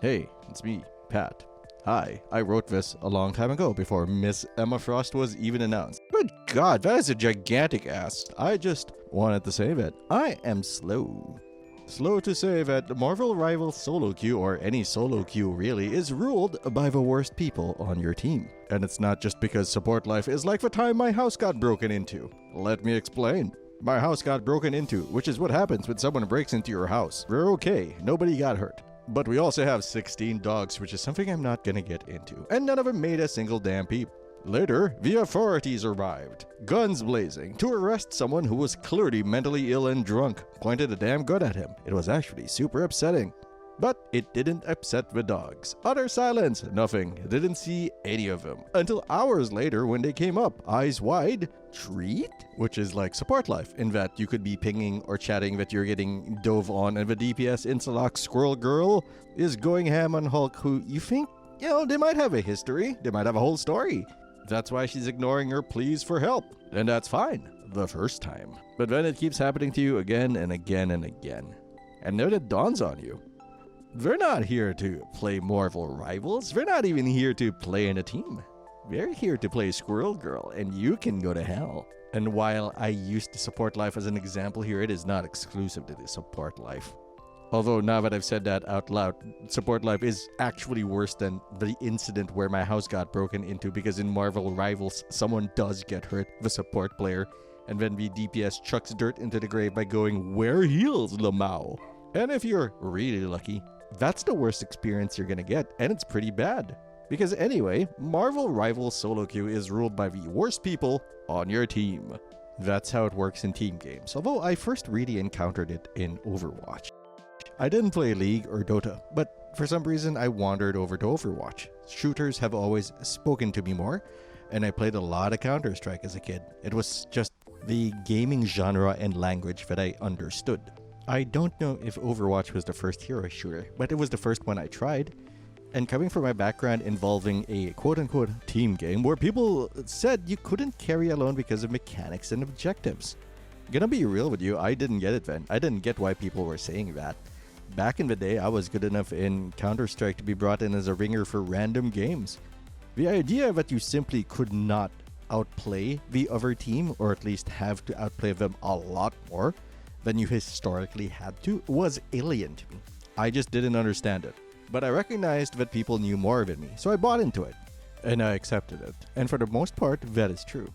Hey, it's me, Pat. Hi, I wrote this a long time ago before Miss Emma Frost was even announced. Good God, that is a gigantic ass. I just wanted to say that I am slow. Slow to say that Marvel Rivals solo queue, or any solo queue really, is ruled by the worst people on your team. And it's not just because support life is like the time my house got broken into. Let me explain. My house got broken into, which is what happens when someone breaks into your house. We're okay, nobody got hurt. But we also have 16 dogs, which is something I'm not gonna get into. And none of them made a single damn peep. Later, the authorities arrived, guns blazing, to arrest someone who was clearly mentally ill and drunk, pointed a damn gun at him. It was actually super upsetting. But it didn't upset the dogs. Utter silence, nothing. Didn't see any of them. Until hours later when they came up, eyes wide, treat? Which is like support life, in that you could be pinging or chatting that you're getting dove on, and the DPS Insalok Squirrel Girl is going ham on Hulk, who you think, they might have a history, they might have a whole story. That's why she's ignoring her pleas for help. And that's fine, the first time. But then it keeps happening to you again and again and again. And then it dawns on you. They're not here to play Marvel Rivals. They're not even here to play in a team. They're here to play Squirrel Girl, and you can go to hell. And while I used to support life as an example here, it is not exclusive to the support life. Although now that I've said that out loud, support life is actually worse than the incident where my house got broken into, because in Marvel Rivals, someone does get hurt, the support player, and then the DPS chucks dirt into the grave by going, "Wear heels, Lamau." And if you're really lucky, that's the worst experience you're gonna get, and it's pretty bad. Because anyway, Marvel Rivals solo queue is ruled by the worst people on your team. That's how it works in team games, although I first really encountered it in Overwatch. I didn't play League or Dota, but for some reason I wandered over to Overwatch. Shooters have always spoken to me more, and I played a lot of Counter-Strike as a kid. It was just the gaming genre and language that I understood. I don't know if Overwatch was the first hero shooter, but it was the first one I tried. And coming from my background involving a quote-unquote team game where people said you couldn't carry alone because of mechanics and objectives. Gonna be real with you, I didn't get it then. I didn't get why people were saying that. Back in the day, I was good enough in Counter-Strike to be brought in as a ringer for random games. The idea that you simply could not outplay the other team, or at least have to outplay them a lot more than you historically had to, was alien to me. I just didn't understand it. But I recognized that people knew more than me, so I bought into it. And I accepted it. And for the most part, that is true.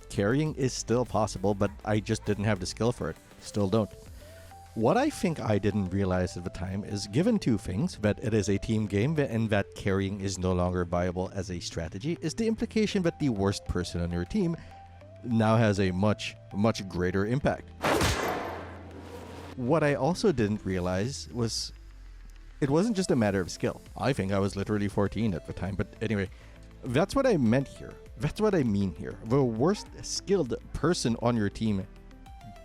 Carrying is still possible, but I just didn't have the skill for it. Still don't. What I think I didn't realize at the time is, given two things, that it is a team game and that carrying is no longer viable as a strategy, is the implication that the worst person on your team now has a much, much greater impact. What I also didn't realize was it wasn't just a matter of skill. I think I was literally 14 at the time, but anyway, that's what I meant here. That's what I mean here. The worst skilled person on your team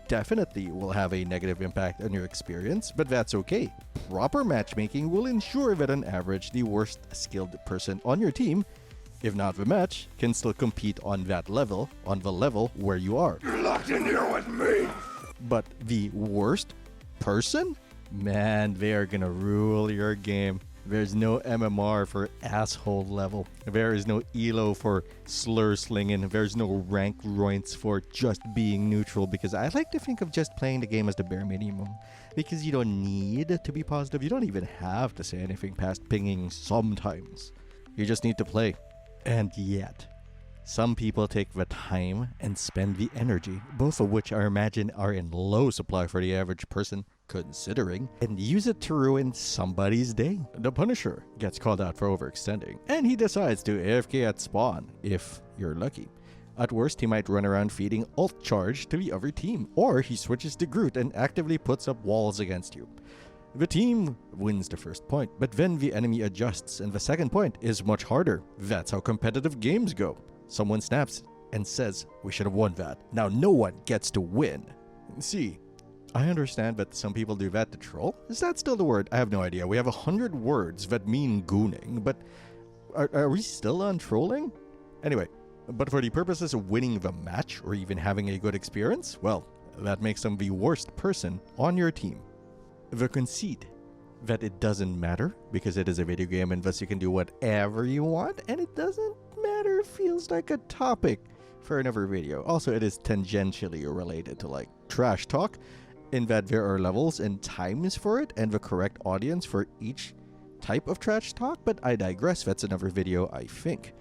definitely will have a negative impact on your experience, but that's okay. Proper matchmaking will ensure that on average, the worst skilled person on your team, if not the match, can still compete on that level, on the level where you are. You're locked in here with me! But the worst person? Man, they are gonna rule your game. There's no MMR for asshole level. There is no ELO for slur slinging. There's no rank roints for just being neutral, because I like to think of just playing the game as the bare minimum. Because you don't need to be positive. You don't even have to say anything past pinging sometimes. You just need to play. And yet, some people take the time and spend the energy, both of which I imagine are in low supply for the average person considering, and use it to ruin somebody's day. The Punisher gets called out for overextending, and he decides to AFK at spawn, if you're lucky. At worst, he might run around feeding ult charge to the other team, or he switches to Groot and actively puts up walls against you. The team wins the first point, but then the enemy adjusts, and the second point is much harder. That's how competitive games go. Someone snaps and says, "We should have won that. Now no one gets to win." See, I understand that some people do that to troll. Is that still the word? I have no idea. We have 100 words that mean gooning, but are we still on trolling? Anyway, but for the purposes of winning the match or even having a good experience, well, that makes them the worst person on your team. The conceit that it doesn't matter because it is a video game and thus you can do whatever you want, and it doesn't matter feels like a topic for another video. Also, it is tangentially related to like trash talk in that there are levels and times for it and the correct audience for each type of trash talk, but I digress. That's another video, I think.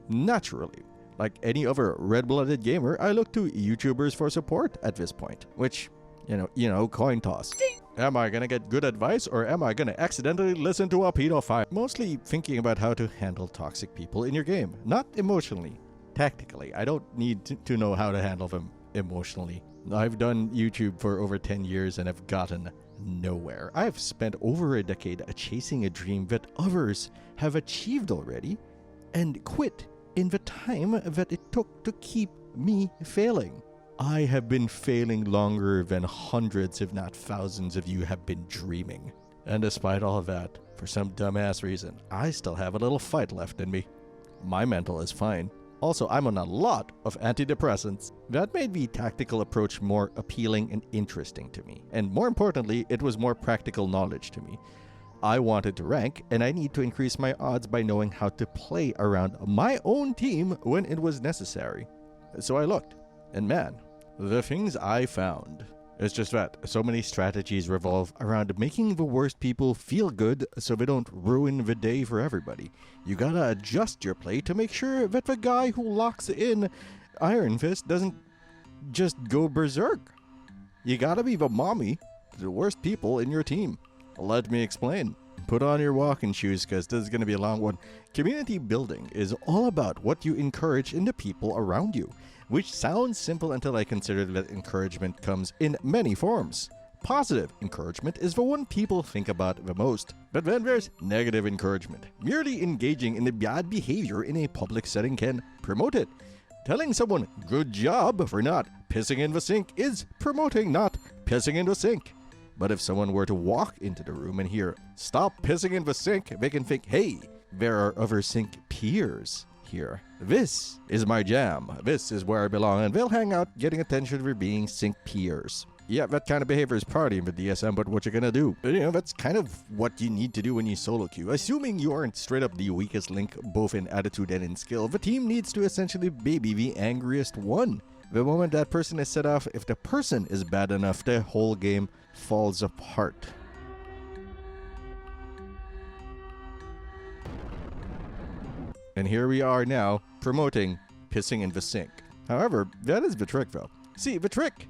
Naturally, like any other red-blooded gamer, I look to YouTubers for support at this point, which, you know, coin toss. Am I gonna get good advice or am I gonna accidentally listen to a pedophile? Mostly thinking about how to handle toxic people in your game, not emotionally, tactically. I don't need to know how to handle them emotionally. I've done YouTube for over 10 years and have gotten nowhere. I've spent over a decade chasing a dream that others have achieved already and quit in the time that it took to keep me failing. I have been failing longer than hundreds, if not thousands of you have been dreaming. And despite all of that, for some dumbass reason, I still have a little fight left in me. My mental is fine. Also, I'm on a lot of antidepressants. That made the tactical approach more appealing and interesting to me. And more importantly, it was more practical knowledge to me. I wanted to rank, and I need to increase my odds by knowing how to play around my own team when it was necessary. So I looked, and man, the things I found. It's just that so many strategies revolve around making the worst people feel good so they don't ruin the day for everybody. You gotta adjust your play to make sure that the guy who locks in Iron Fist doesn't just go berserk. You gotta be the mommy to the worst people in your team. Let me explain. Put on your walking shoes because this is going to be a long one. Community building is all about what you encourage in the people around you, which sounds simple until I considered that encouragement comes in many forms. Positive encouragement is the one people think about the most. But then there's negative encouragement. Merely engaging in the bad behavior in a public setting can promote it. Telling someone, good job for not pissing in the sink is promoting not pissing in the sink. But if someone were to walk into the room and hear, stop pissing in the sink, they can think, hey, there are other sink peers here. This is my jam. This is where I belong. And they'll hang out getting attention for being sink peers. Yeah, that kind of behavior is party in the DSM, but what you're gonna do? You know, that's kind of what you need to do when you solo queue. Assuming you aren't straight up the weakest link, both in attitude and in skill, the team needs to essentially baby the angriest one. The moment that person is set off, if the person is bad enough, the whole game falls apart. And here we are now, promoting pissing in the sink. However, that is the trick though. See, the trick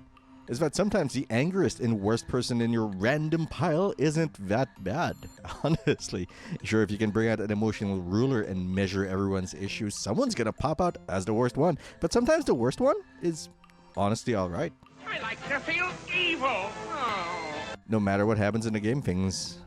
is that sometimes the angriest and worst person in your random pile isn't that bad. Honestly, sure, if you can bring out an emotional ruler and measure everyone's issues, someone's gonna pop out as the worst one. But sometimes the worst one is honestly alright. I like to feel evil. Oh. No matter what happens in the game, things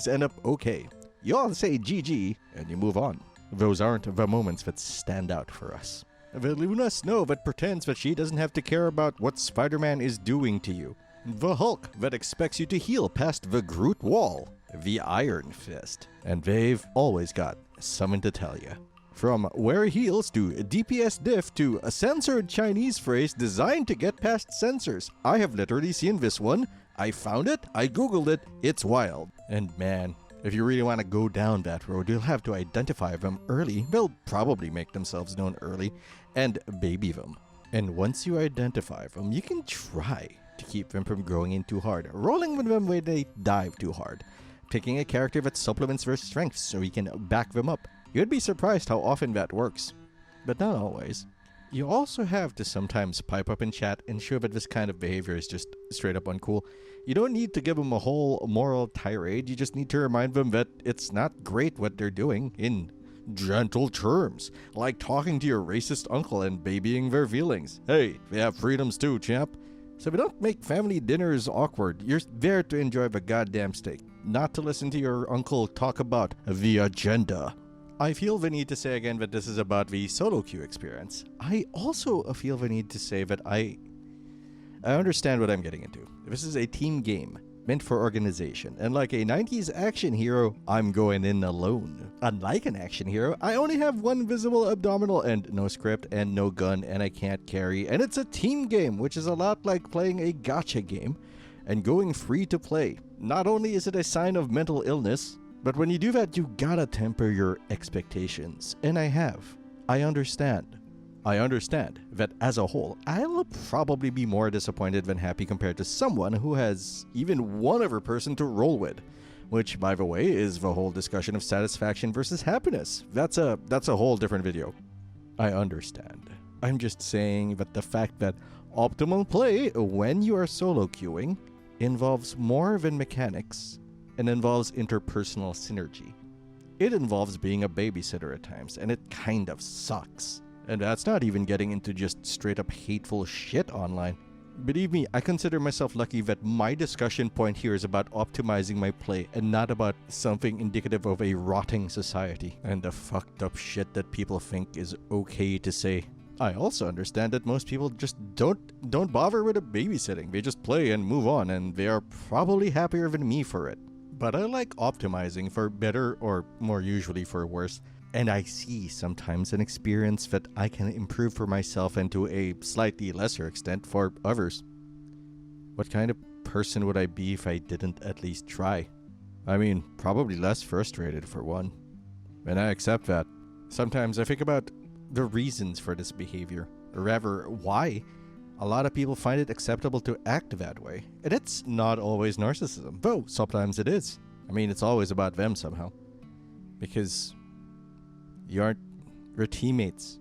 end up okay. You all say GG and you move on. Those aren't the moments that stand out for us. The Luna Snow that pretends that she doesn't have to care about what Spider-Man is doing to you. The Hulk that expects you to heal past the Groot wall. The Iron Fist. And they've always got something to tell you. From wear heals to DPS diff to a censored Chinese phrase designed to get past censors. I have literally seen this one. I found it, I googled it, it's wild. And man, if you really want to go down that road, you'll have to identify them early. They'll probably make themselves known early and baby them. And once you identify them, you can try to keep them from growing in too hard, rolling with them when they dive too hard, picking a character that supplements their strengths so you can back them up. You'd be surprised how often that works, but not always. You also have to sometimes pipe up in chat and show that this kind of behavior is just straight up uncool. You don't need to give them a whole moral tirade, you just need to remind them that it's not great what they're doing in gentle terms, like talking to your racist uncle and babying their feelings. Hey, they have freedoms too, champ. So we don't make family dinners awkward. You're there to enjoy the goddamn steak, not to listen to your uncle talk about the agenda. I feel the need to say again that this is about the solo queue experience. I also feel the need to say that I understand what I'm getting into. This is a team game meant for organization, and like a 90s action hero, I'm going in alone. Unlike an action hero, I only have one visible abdominal and no script and no gun and I can't carry, and it's a team game, which is a lot like playing a gacha game. and going free to play. Not only is it a sign of mental illness, but when you do that, you gotta temper your expectations. And I have. I understand. I understand that as a whole, I'll probably be more disappointed than happy compared to someone who has even one other person to roll with. Which, by the way, is the whole discussion of satisfaction versus happiness. That's a whole different video. I understand. I'm just saying that the fact that optimal play when you are solo queuing involves more than mechanics and involves interpersonal synergy. It involves being a babysitter at times, and it kind of sucks. And that's not even getting into just straight up hateful shit online. Believe me, I consider myself lucky that my discussion point here is about optimizing my play and not about something indicative of a rotting society and the fucked up shit that people think is okay to say. I also understand that most people just don't bother with the babysitting. They just play and move on, and they are probably happier than me for it. But I like optimizing for better or more usually for worse. And I see sometimes an experience that I can improve for myself and to a slightly lesser extent for others. What kind of person would I be if I didn't at least try? I mean, probably less frustrated for one. And I accept that. Sometimes I think about the reasons for this behavior, or rather, why a lot of people find it acceptable to act that way. And it's not always narcissism, though sometimes it is. I mean, it's always about them somehow. Because your teammates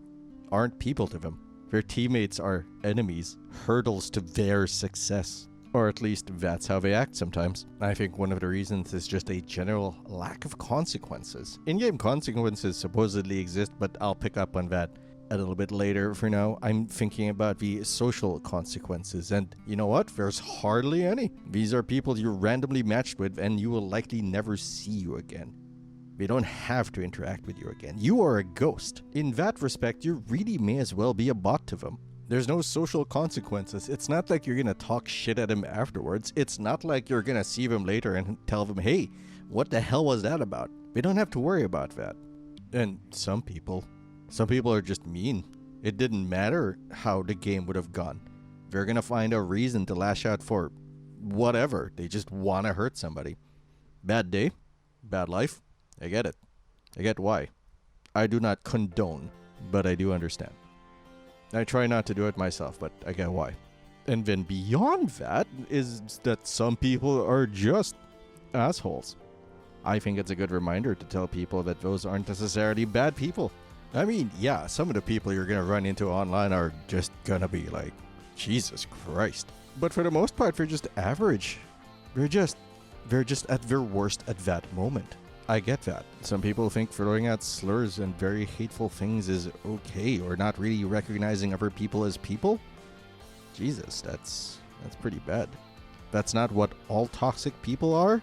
aren't people to them. Their teammates are enemies, hurdles to their success. Or at least that's how they act sometimes. I think one of the reasons is just a general lack of consequences. In-game consequences supposedly exist, but I'll pick up on that a little bit later. For now, I'm thinking about the social consequences, and you know what? There's hardly any. These are people you're randomly matched with, and you will likely never see you again. They don't have to interact with you again. You are a ghost. In that respect, you really may as well be a bot to them. There's no social consequences. It's not like you're gonna talk shit at them afterwards. It's not like you're gonna see them later and tell them, hey, what the hell was that about? They don't have to worry about that. And some people are just mean. It didn't matter how the game would have gone. They're gonna find a reason to lash out for whatever. They just wanna hurt somebody. Bad day, bad life. I get it. I get why. I do not condone, but I do understand. I try not to do it myself, but I get why. And then beyond that is that some people are just assholes. I think it's a good reminder to tell people that those aren't necessarily bad people. I mean, yeah, some of the people you're gonna run into online are just gonna be like, Jesus Christ. But for the most part, they're just average. They're just at their worst at that moment. I get that. Some people think throwing out slurs and very hateful things is okay, or not really recognizing other people as people. Jesus, that's pretty bad. That's not what all toxic people are.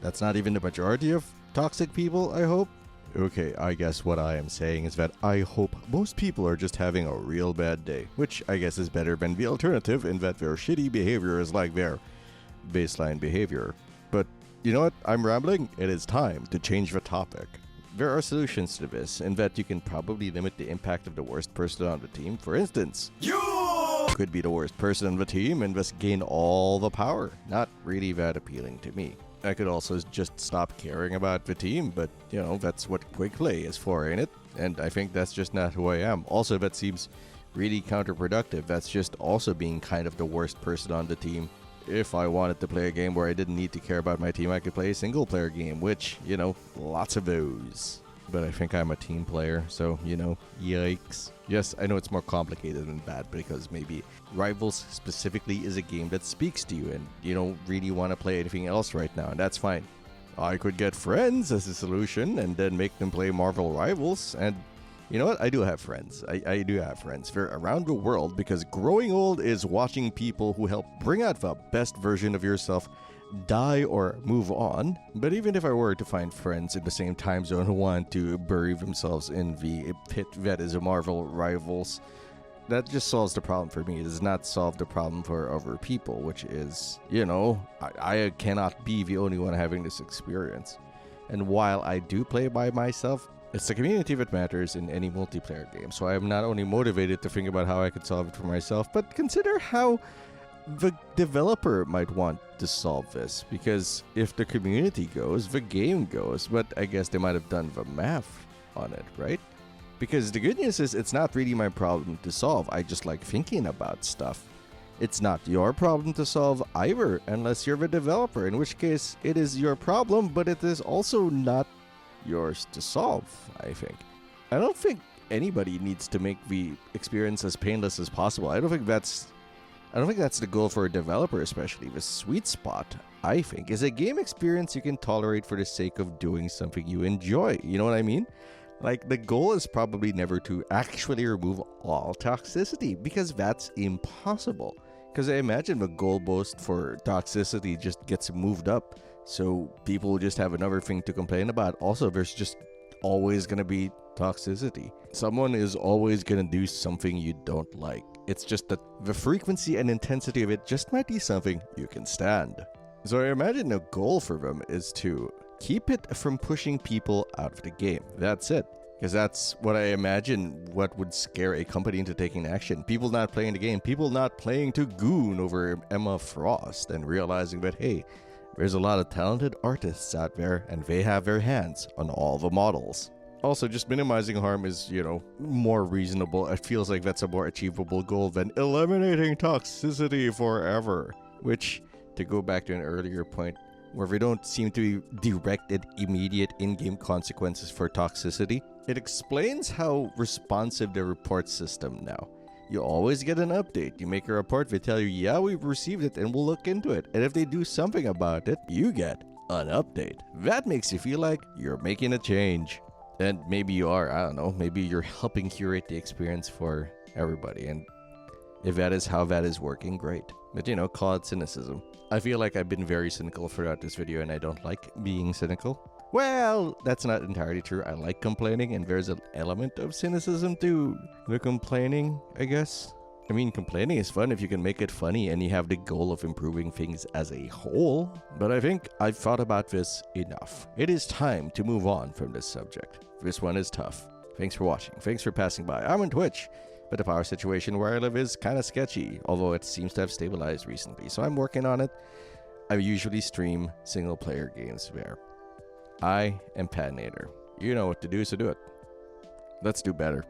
That's not even the majority of toxic people, I hope. Okay, I guess what I am saying is that I hope most people are just having a real bad day, which I guess is better than the alternative in that their shitty behavior is like their baseline behavior. But you know what? I'm rambling. It is time to change the topic. There are solutions to this, in that you can probably limit the impact of the worst person on the team. For instance, you could be the worst person on the team and thus gain all the power. Not really that appealing to me. I could also just stop caring about the team, but you know, that's what quick play is for, ain't it? And I think that's just not who I am. Also, that seems really counterproductive. That's just also being kind of the worst person on the team. If I wanted to play a game where I didn't need to care about my team, I could play a single player game, which, you know, lots of those. But I think I'm a team player, so, you know, yikes. Yes, I know it's more complicated than that, because maybe Rivals specifically is a game that speaks to you and you don't really want to play anything else right now, and that's fine. I could get friends as a solution and then make them play Marvel Rivals, and you know what? I do have friends. I do have friends. They're around the world, because growing old is watching people who help bring out the best version of yourself die or move on. But even if I were to find friends in the same time zone who want to bury themselves in the pit that is a Marvel Rivals, that just solves the problem for me. It does not solve the problem for other people, which is, you know, I cannot be the only one having this experience. And while I do play by myself, it's the community that matters in any multiplayer game. So I am not only motivated to think about how I could solve it for myself, but consider how the developer might want to solve this, because if the community goes, the game goes. But I guess they might have done the math on it, right? Because the good news is it's not really my problem to solve. I just like thinking about stuff. It's not your problem to solve either, unless you're the developer, in which case it is your problem, but it is also not yours to solve, I think. I don't think anybody needs to make the experience as painless as possible. I don't think that's the goal for a developer, especially. The sweet spot, I think, is a game experience you can tolerate for the sake of doing something you enjoy. You know what I mean? Like, the goal is probably never to actually remove all toxicity, because that's impossible. Because I imagine the goalpost for toxicity just gets moved up, so people just have another thing to complain about. Also, there's just always going to be toxicity. Someone is always going to do something you don't like. It's just that the frequency and intensity of it just might be something you can stand. So I imagine a goal for them is to keep it from pushing people out of the game. That's it. Because that's what I imagine what would scare a company into taking action. People not playing the game. People not playing to goon over Emma Frost and realizing that, hey, there's a lot of talented artists out there and they have their hands on all the models. Also, just minimizing harm is, more reasonable. It feels like that's a more achievable goal than eliminating toxicity forever. Which, to go back to an earlier point, where we don't seem to be directed immediate in-game consequences for toxicity, it explains how responsive the report system now. You always get an update. You make a report, they tell you, yeah, we've received it and we'll look into it. And if they do something about it, you get an update. That makes you feel like you're making a change. And maybe you are, I don't know, maybe you're helping curate the experience for everybody. And if that is how that is working, great. But call it cynicism. I feel like I've been very cynical throughout this video and I don't like being cynical. Well, that's not entirely true. I like complaining, and there's an element of cynicism to the complaining, I guess. I mean, complaining is fun if you can make it funny and you have the goal of improving things as a whole. But I think I've thought about this enough. It is time to move on from this subject. This one is tough. Thanks for watching. Thanks for passing by. I'm on Twitch, but the power situation where I live is kind of sketchy, although it seems to have stabilized recently, so I'm working on it. I usually stream single-player games there. I am Patinator. You know what to do, so do it. Let's do better.